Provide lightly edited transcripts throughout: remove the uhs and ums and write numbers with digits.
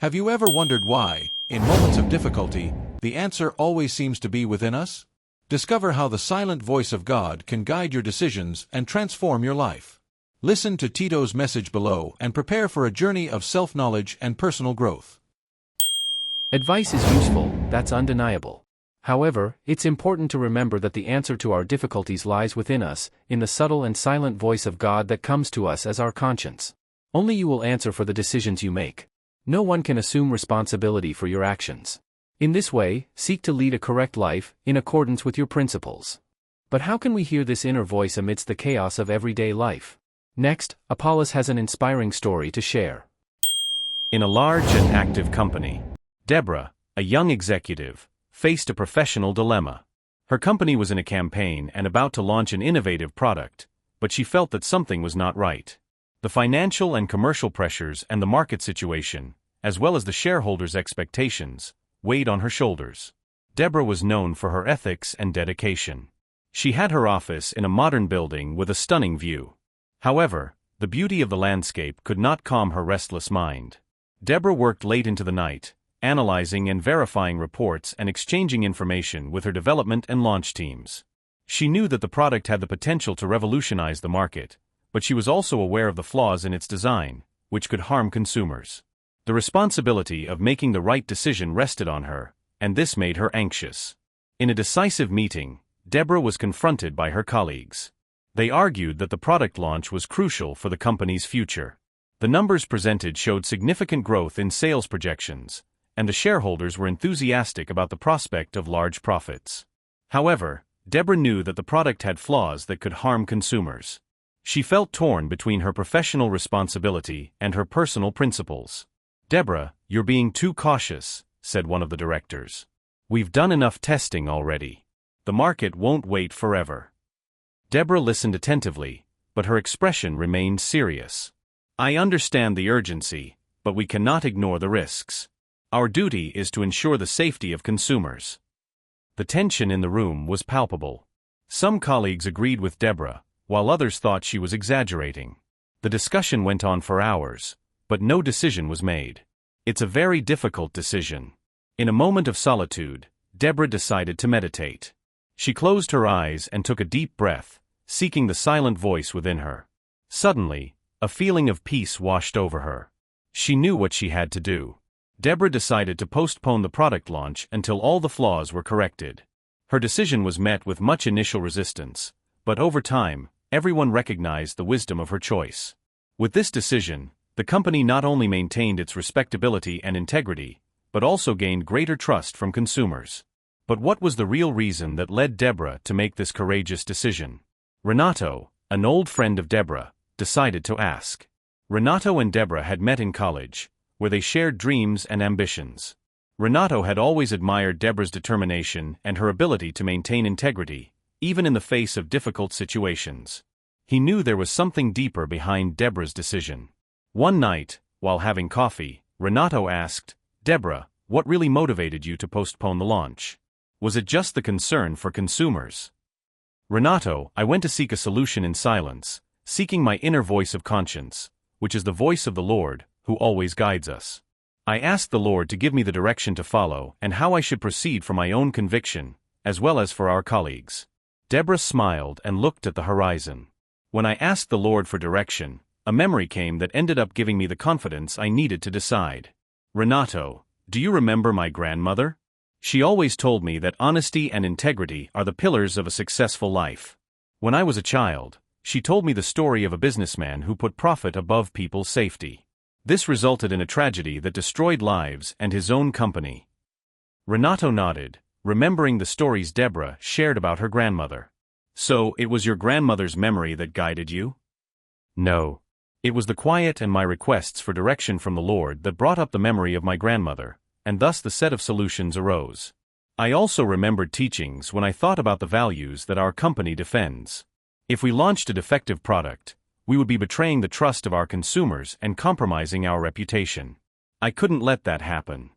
Have you ever wondered why, in moments of difficulty, the answer always seems to be within us? Discover how the silent voice of God can guide your decisions and transform your life. Listen to Tito's message below and prepare for a journey of self-knowledge and personal growth. Advice is useful, that's undeniable. However, it's important to remember that the answer to our difficulties lies within us, in the subtle and silent voice of God that comes to us as our conscience. Only you will answer for the decisions you make. No one can assume responsibility for your actions. In this way, seek to lead a correct life, in accordance with your principles. But how can we hear this inner voice amidst the chaos of everyday life? Next, Apollos has an inspiring story to share. In a large and active company, Debora, a young executive, faced a professional dilemma. Her company was in a campaign and about to launch an innovative product, but she felt that something was not right. The financial and commercial pressures and the market situation, as well as the shareholders' expectations, weighed on her shoulders. Debora was known for her ethics and dedication. She had her office in a modern building with a stunning view. However, the beauty of the landscape could not calm her restless mind. Debora worked late into the night, analyzing and verifying reports and exchanging information with her development and launch teams. She knew that the product had the potential to revolutionize the market, but she was also aware of the flaws in its design, which could harm consumers. The responsibility of making the right decision rested on her, and this made her anxious. In a decisive meeting, Debora was confronted by her colleagues. They argued that the product launch was crucial for the company's future. The numbers presented showed significant growth in sales projections, and the shareholders were enthusiastic about the prospect of large profits. However, Debora knew that the product had flaws that could harm consumers. She felt torn between her professional responsibility and her personal principles. "Debora, you're being too cautious," said one of the directors. "We've done enough testing already. The market won't wait forever." Debora listened attentively, but her expression remained serious. "I understand the urgency, but we cannot ignore the risks. Our duty is to ensure the safety of consumers." The tension in the room was palpable. Some colleagues agreed with Debora, while others thought she was exaggerating. The discussion went on for hours, but no decision was made. It's a very difficult decision. In a moment of solitude, Debora decided to meditate. She closed her eyes and took a deep breath, seeking the silent voice within her. Suddenly, a feeling of peace washed over her. She knew what she had to do. Debora decided to postpone the product launch until all the flaws were corrected. Her decision was met with much initial resistance, but over time, everyone recognized the wisdom of her choice. With this decision, the company not only maintained its respectability and integrity, but also gained greater trust from consumers. But what was the real reason that led Debora to make this courageous decision? Renato, an old friend of Debora, decided to ask. Renato and Debora had met in college, where they shared dreams and ambitions. Renato had always admired Debora's determination and her ability to maintain integrity, even in the face of difficult situations. He knew there was something deeper behind Debora's decision. One night, while having coffee, Renato asked, "Debora, what really motivated you to postpone the launch? Was it just the concern for consumers?" "Renato, I went to seek a solution in silence, seeking my inner voice of conscience, which is the voice of the Lord, who always guides us. I asked the Lord to give me the direction to follow and how I should proceed for my own conviction, as well as for our colleagues." Debora smiled and looked at the horizon. "When I asked the Lord for direction, a memory came that ended up giving me the confidence I needed to decide. Renato, do you remember my grandmother? She always told me that honesty and integrity are the pillars of a successful life. When I was a child, she told me the story of a businessman who put profit above people's safety. This resulted in a tragedy that destroyed lives and his own company." Renato nodded, remembering the stories Debora shared about her grandmother. "So, it was your grandmother's memory that guided you?" "No. It was the quiet and my requests for direction from the Lord that brought up the memory of my grandmother, and thus the set of solutions arose. I also remembered teachings when I thought about the values that our company defends. If we launched a defective product, we would be betraying the trust of our consumers and compromising our reputation. I couldn't let that happen."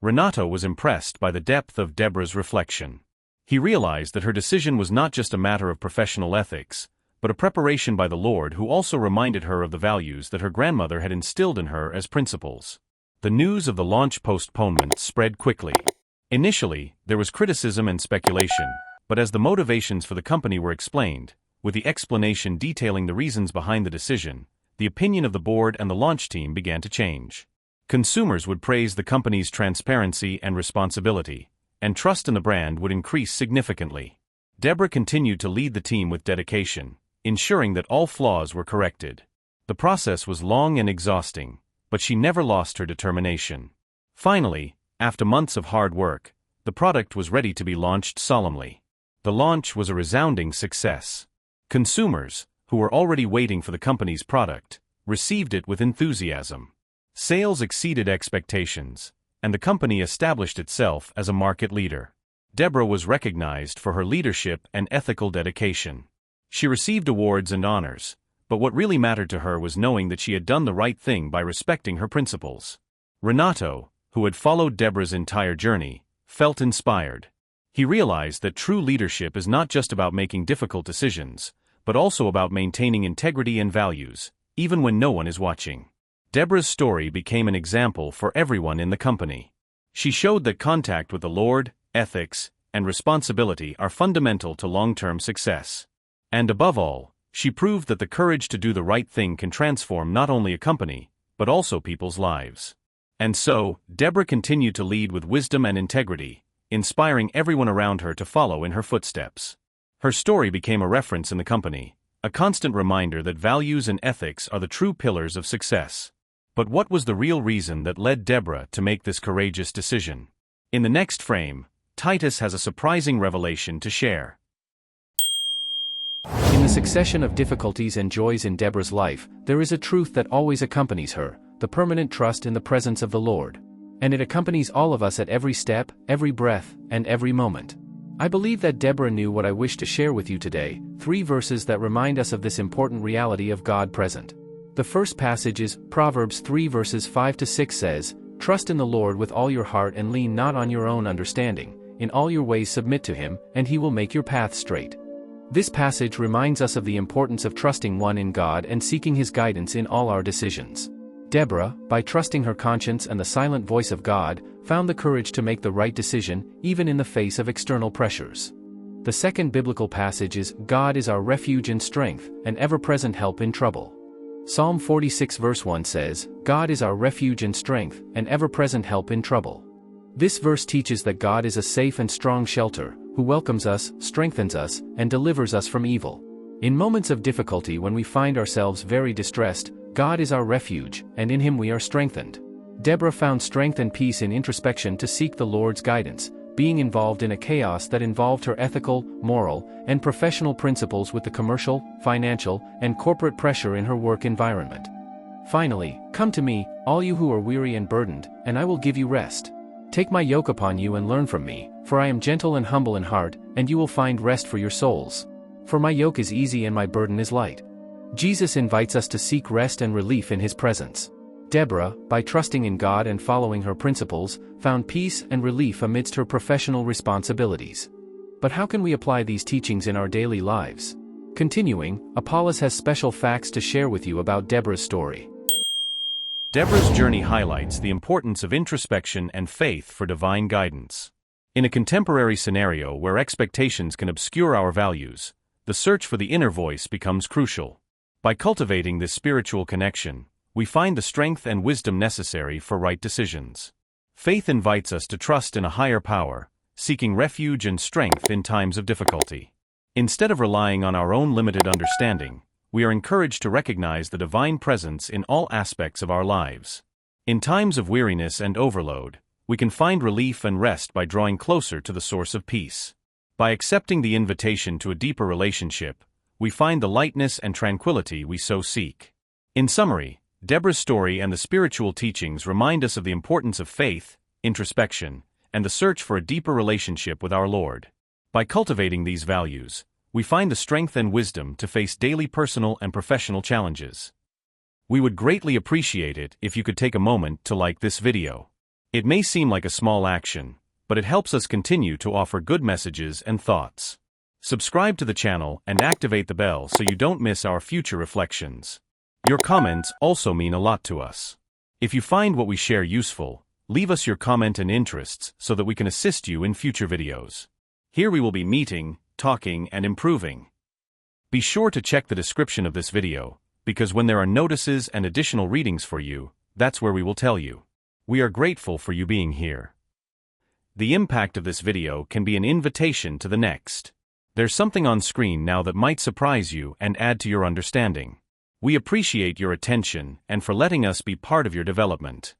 Renato was impressed by the depth of Debora's reflection. He realized that her decision was not just a matter of professional ethics, but a preparation by the Lord who also reminded her of the values that her grandmother had instilled in her as principles. The news of the launch postponement spread quickly. Initially, there was criticism and speculation, but as the motivations for the company were explained, with the explanation detailing the reasons behind the decision, the opinion of the board and the launch team began to change. Consumers would praise the company's transparency and responsibility, and trust in the brand would increase significantly. Debora continued to lead the team with dedication, ensuring that all flaws were corrected. The process was long and exhausting, but she never lost her determination. Finally, after months of hard work, the product was ready to be launched solemnly. The launch was a resounding success. Consumers, who were already waiting for the company's product, received it with enthusiasm. Sales exceeded expectations, and the company established itself as a market leader. Debora was recognized for her leadership and ethical dedication. She received awards and honors, but what really mattered to her was knowing that she had done the right thing by respecting her principles. Renato, who had followed Debora's entire journey, felt inspired. He realized that true leadership is not just about making difficult decisions, but also about maintaining integrity and values, even when no one is watching. Debora's story became an example for everyone in the company. She showed that contact with the Lord, ethics, and responsibility are fundamental to long-term success. And above all, she proved that the courage to do the right thing can transform not only a company, but also people's lives. And so, Debora continued to lead with wisdom and integrity, inspiring everyone around her to follow in her footsteps. Her story became a reference in the company, a constant reminder that values and ethics are the true pillars of success. But what was the real reason that led Debora to make this courageous decision? In the next frame, Titus has a surprising revelation to share. In the succession of difficulties and joys in Debora's life, there is a truth that always accompanies her, the permanent trust in the presence of the Lord. And it accompanies all of us at every step, every breath, and every moment. I believe that Debora knew what I wish to share with you today, 3 verses that remind us of this important reality of God present. The first passage is Proverbs 3 verses 5-6 says, "Trust in the Lord with all your heart and lean not on your own understanding. In all your ways submit to him, and he will make your path straight." This passage reminds us of the importance of trusting one in God and seeking his guidance in all our decisions. Debora, by trusting her conscience and the silent voice of God, found the courage to make the right decision, even in the face of external pressures. The second biblical passage is, God is our refuge and strength, an ever-present help in trouble. Psalm 46 verse 1 says, God is our refuge and strength, an ever-present help in trouble. This verse teaches that God is a safe and strong shelter, who welcomes us, strengthens us, and delivers us from evil. In moments of difficulty when we find ourselves very distressed, God is our refuge, and in him we are strengthened. Debora found strength and peace in introspection to seek the Lord's guidance, being involved in a chaos that involved her ethical, moral, and professional principles with the commercial, financial, and corporate pressure in her work environment. Finally, come to me, all you who are weary and burdened, and I will give you rest. Take my yoke upon you and learn from me, for I am gentle and humble in heart, and you will find rest for your souls. For my yoke is easy and my burden is light. Jesus invites us to seek rest and relief in his presence. Debora, by trusting in God and following her principles, found peace and relief amidst her professional responsibilities. But how can we apply these teachings in our daily lives? Continuing, Apollos has special facts to share with you about Debora's story. Debora's journey highlights the importance of introspection and faith for divine guidance. In a contemporary scenario where expectations can obscure our values, the search for the inner voice becomes crucial. By cultivating this spiritual connection, we find the strength and wisdom necessary for right decisions. Faith invites us to trust in a higher power, seeking refuge and strength in times of difficulty. Instead of relying on our own limited understanding, we are encouraged to recognize the divine presence in all aspects of our lives. In times of weariness and overload, we can find relief and rest by drawing closer to the source of peace. By accepting the invitation to a deeper relationship, we find the lightness and tranquility we so seek. In summary, Debora's story and the spiritual teachings remind us of the importance of faith, introspection, and the search for a deeper relationship with our Lord. By cultivating these values, we find the strength and wisdom to face daily personal and professional challenges. We would greatly appreciate it if you could take a moment to like this video. It may seem like a small action, but it helps us continue to offer good messages and thoughts. Subscribe to the channel and activate the bell so you don't miss our future reflections. Your comments also mean a lot to us. If you find what we share useful, leave us your comment and interests so that we can assist you in future videos. Here we will be meeting, talking, and improving. Be sure to check the description of this video, because when there are notices and additional readings for you, that's where we will tell you. We are grateful for you being here. The impact of this video can be an invitation to the next. There's something on screen now that might surprise you and add to your understanding. We appreciate your attention and for letting us be part of your development.